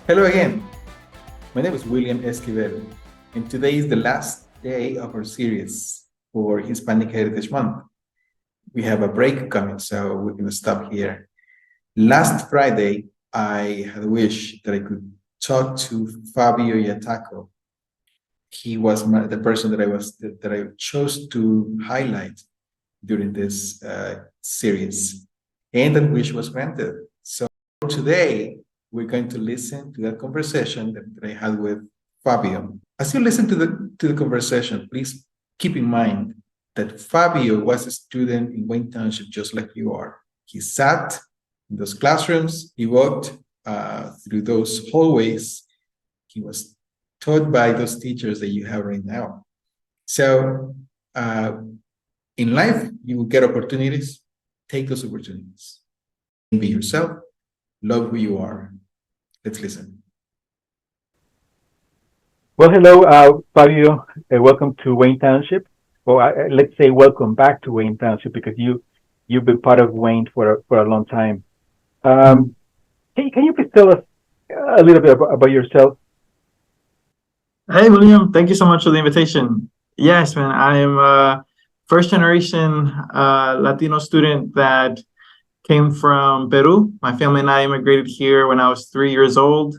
Hello again. My name is William Esquivel, and today is the last day of our series for Hispanic Heritage Month. We have a break coming, so we're going to stop here. Last Friday, I had a wish that I could talk to Fabio Yataco. He was the person that I chose to highlight during this series, and that wish was granted. So today, we're going to listen to that conversation that I had with Fabio. As you listen to the conversation, please keep in mind that Fabio was a student in Wayne Township just like you are. He sat in those classrooms, he walked through those hallways, he was taught by those teachers that you have right now. So in life, you will get opportunities, take those opportunities. Be yourself, love who you are. Let's listen. Well, hello, Fabio. Welcome to Wayne Township. Well, let's say welcome back to Wayne Township because you've been part of Wayne for a long time. Can you please tell us a little bit about yourself? Hey, William. Thank you so much for the invitation. Yes, man. I am a first generation Latino student that came from Peru. My family and I immigrated here when I was 3 years old.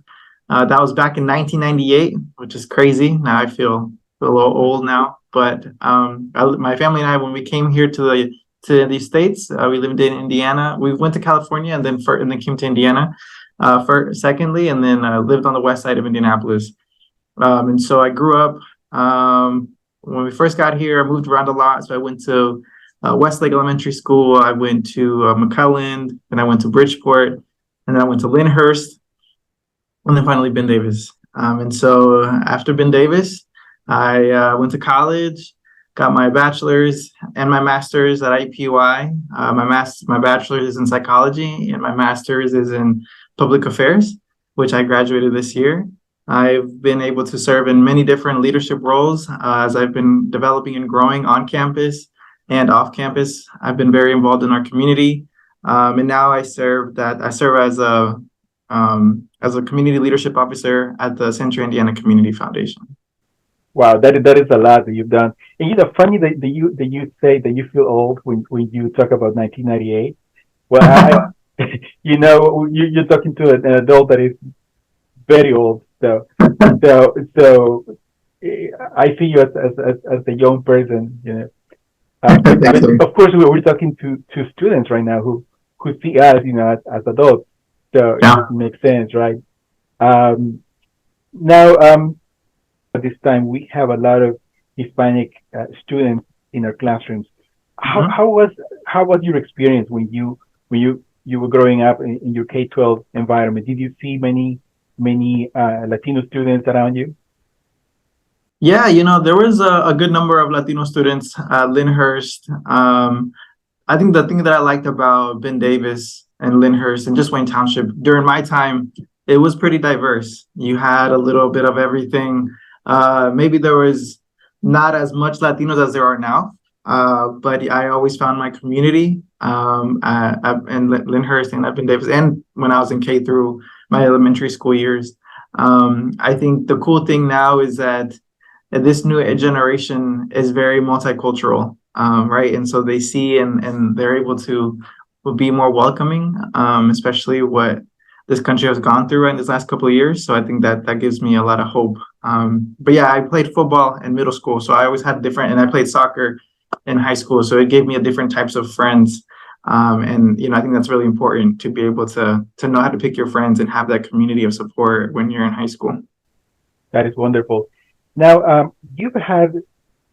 That was back in 1998, which is crazy. Now I feel a little old now. But my family and I, when we came here to the States, we lived in Indiana. We went to California and then came to Indiana secondly, and then lived on the west side of Indianapolis. And so I grew up, when we first got here, I moved around a lot. So I went to Westlake Elementary School. I went to McClelland, then I went to Bridgeport, and then I went to Lyndhurst, and then finally Ben Davis. And so after Ben Davis, I went to college, got my bachelor's and my master's at IUPUI. My bachelor's is in psychology, and my master's is in public affairs, which I graduated this year. I've been able to serve in many different leadership roles as I've been developing and growing on campus and off campus. I've been very involved in our community, and now I serve as a community leadership officer at the Central Indiana Community Foundation. Wow, that is a lot that you've done. And funny that you say that you feel old when you talk about 1998. Well, you're talking to an adult that is very old. So I see you as a young person. Of course, we're talking to students right now who see us, as adults. So Yeah. it makes sense, right? Now, at this time, we have a lot of Hispanic students in our classrooms. Mhm. How was your experience when you were growing up in your K-12 environment? Did you see many Latino students around you? Yeah, there was a good number of Latino students at Lyndhurst. I think the thing that I liked about Ben Davis and Lyndhurst and just Wayne Township during my time, it was pretty diverse. You had a little bit of everything. Maybe there was not as much Latinos as there are now, but I always found my community in Lyndhurst and at Ben Davis, and when I was in K through my elementary school years. I think the cool thing now is that this new generation is very multicultural, right? And so they see and they're able to be more welcoming, especially what this country has gone through in this last couple of years. So I think that gives me a lot of hope. But yeah, I played football in middle school, so I always had and I played soccer in high school, so it gave me different types of friends. And I think that's really important to be able to know how to pick your friends and have that community of support when you're in high school. That is wonderful. Now, you've had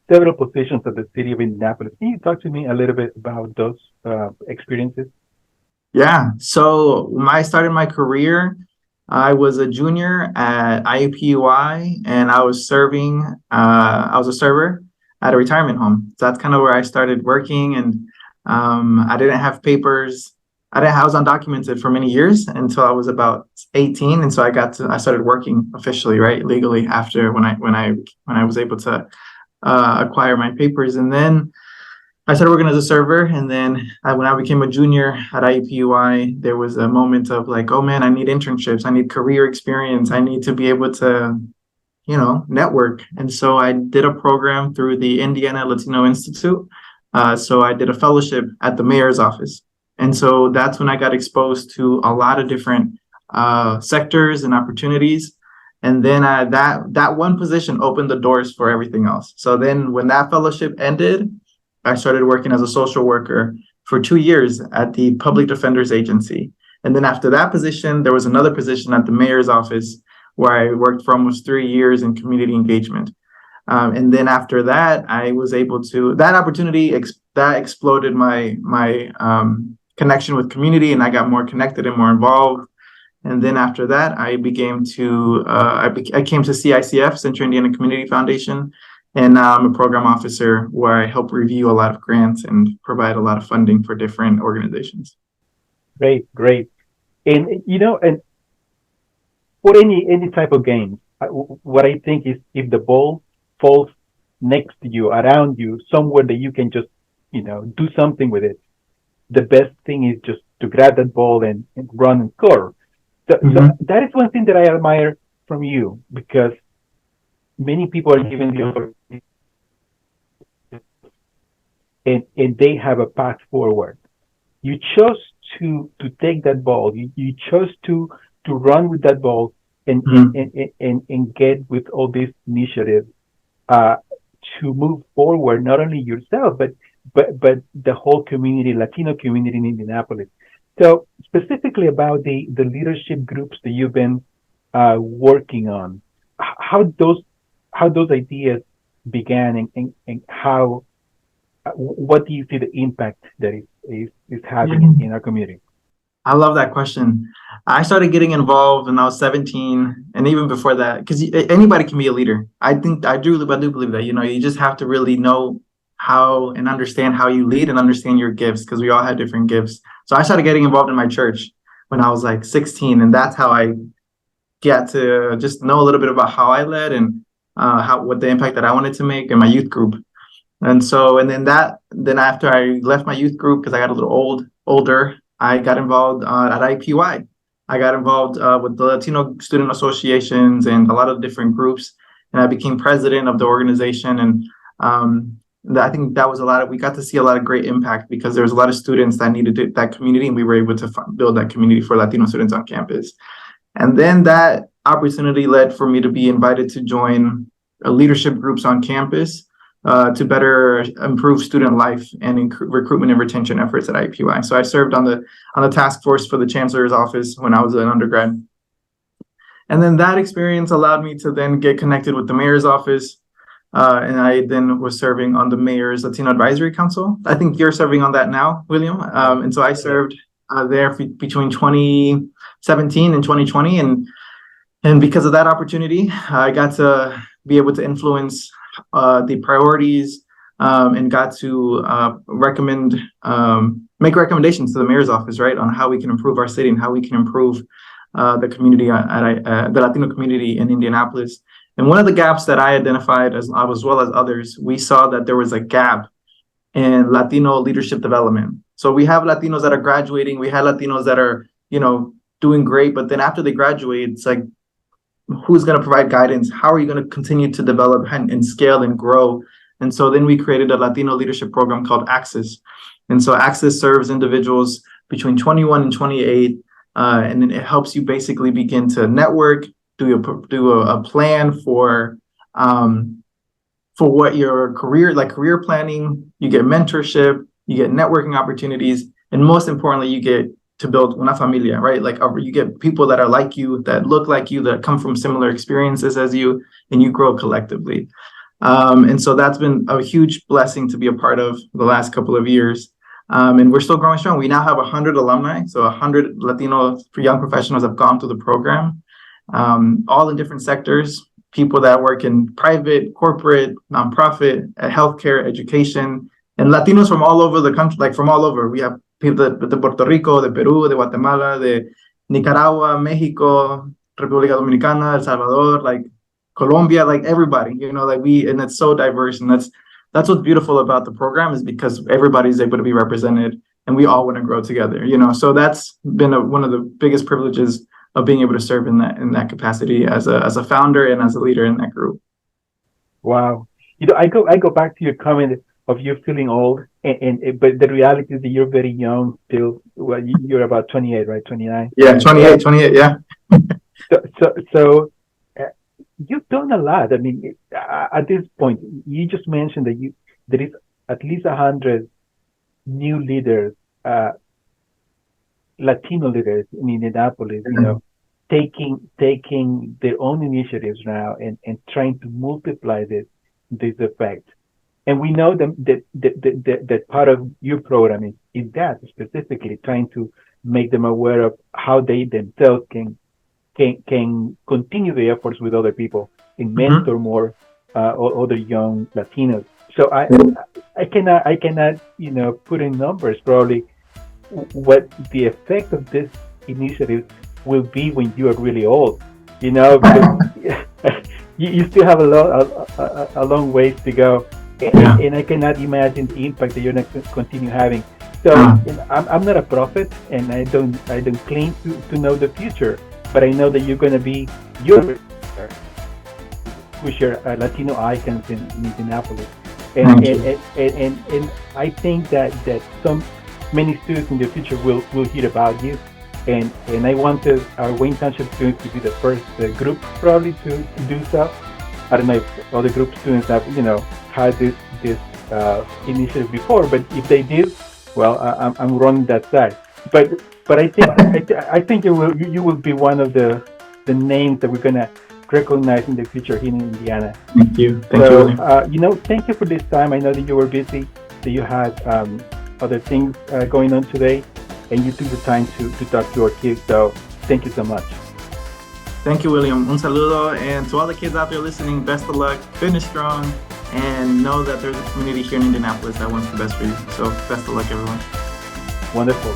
several positions at the city of Indianapolis. Can you talk to me a little bit about those experiences? Yeah. So when I started my career, I was a junior at IUPUI, and I was serving. I was a server at a retirement home. So that's kind of where I started working, and I didn't have papers. I was undocumented for many years until I was about 18, and so I started working officially, right, legally after when I was able to acquire my papers, and then I started working as a server, and then when I became a junior at IUPUI, there was a moment of like, oh man, I need internships, I need career experience, I need to be able to, network. And so I did a program through the Indiana Latino Institute. So I did a fellowship at the mayor's office. And so that's when I got exposed to a lot of different sectors and opportunities. And then that one position opened the doors for everything else. So then when that fellowship ended, I started working as a social worker for 2 years at the Public Defender's Agency. And then after that position, there was another position at the mayor's office where I worked for almost 3 years in community engagement. And then after that, I was able to, that opportunity, that exploded my connection with community, and I got more connected and more involved. And then after that, I came to CICF, Central Indiana Community Foundation, and now I'm a program officer where I help review a lot of grants and provide a lot of funding for different organizations. Great, great. And and for any type of game, what I think is if the ball falls next to you, around you, somewhere that you can just do something with it, the best thing is just to grab that ball and run and score. So that is one thing that I admire from you, because many people are given the opportunity and they have a path forward. You chose to take that ball. You chose to run with that ball and get with all this initiative to move forward, not only yourself, but the whole community, Latino community in Indianapolis. So specifically about the leadership groups that you've been working on, how those ideas began, and how what do you see the impact that is having in our community? I love that question. I started getting involved when I was 17, and even before that, because anybody can be a leader. I do believe that, you just have to really know how and understand how you lead and understand your gifts, because we all have different gifts. So I started getting involved in my church when I was like 16, and that's how I get to just know a little bit about how I led and what the impact that I wanted to make in my youth group. And then after I left my youth group, because I got a little older, I got involved at IUPUI. I got involved with the Latino student associations and a lot of different groups, and I became president of the organization. And I think that was we got to see a lot of great impact, because there was a lot of students that needed that community, and we were able to build that community for Latino students on campus. And then that opportunity led for me to be invited to join leadership groups on campus to better improve student life and recruitment and retention efforts at IUPUI. So I served on the task force for the chancellor's office when I was an undergrad. And then that experience allowed me to then get connected with the mayor's office. And I then was serving on the mayor's Latino Advisory Council. I think you're serving on that now, William. And so I served there between 2017 and 2020. And because of that opportunity, I got to be able to influence the priorities and got to make recommendations to the mayor's office, right, on how we can improve our city and how we can improve the community, the Latino community in Indianapolis. And one of the gaps that I identified, as well as others, we saw that there was a gap in Latino leadership development. So we have Latinos that are graduating, we have Latinos that are, doing great, but then after they graduate, it's like, who's going to provide guidance? How are you going to continue to develop and scale and grow? And so then we created a Latino leadership program called Access. And so Access serves individuals between 21 and 28. And then it helps you basically begin to network, do a plan for what your career planning. You get mentorship, you get networking opportunities, and most importantly, you get to build una familia, right? Like you get people that are like you, that look like you, that come from similar experiences as you, and you grow collectively. And so that's been a huge blessing to be a part of the last couple of years. And we're still growing strong. We now have 100 alumni. So 100 Latino young professionals have gone through the program, all in different sectors, people that work in private, corporate, nonprofit, healthcare, education, and Latinos from all over the country, like from all over. We have people de Puerto Rico, de Peru, de Guatemala, de Nicaragua, Mexico, República Dominicana, El Salvador, like Colombia, like everybody, and it's so diverse. And that's that's what's beautiful about the program, is because everybody's able to be represented and we all want to grow together, you know. So that's been one of the biggest privileges of being able to serve in that capacity as a founder and as a leader in that group. Wow. You know, I go back to your comment of you feeling old, and but the reality is that you're very young still. Well, you're about 28, right? 29. Yeah, 28. Yeah. So you've done a lot. I mean, at this point, you just mentioned that there is at least 100 new leaders, Latino leaders in Indianapolis, you know, taking their own initiatives now and trying to multiply this effect. And we know that part of your program is that specifically trying to make them aware of how they themselves can continue the efforts with other people and mentor more other young Latinos. So I cannot you know, put in numbers probably what the effect of this initiative will be when you are really old, you know, because you still have a long ways to go, and I cannot imagine the impact that you're going to continue having. So you know, I'm not a prophet, and I don't claim to know the future, but I know that you're going to be push your Latino icons in Indianapolis, and I think that many students in the future will hear about you, and I want our Wayne Township students to be the first group probably to do so. I don't know if other group students have, you know, had this initiative before, but if they did, well, I'm running that side. But I think you will be one of the names that we're gonna recognize in the future here in Indiana. Thank you. Thank you. You know, thank you for this time. I know that you were busy, that you had other things going on today, and you took the time to talk to our kids. So thank you so much. Thank you, William. Un saludo, and to all the kids out there listening, best of luck, finish strong, and know that there's a community here in Indianapolis that wants the best for you. So best of luck, everyone. Wonderful.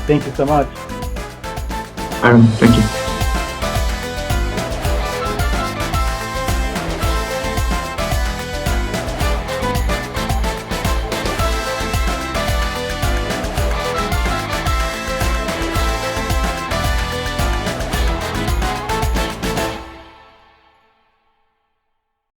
Thank you so much. Thank you.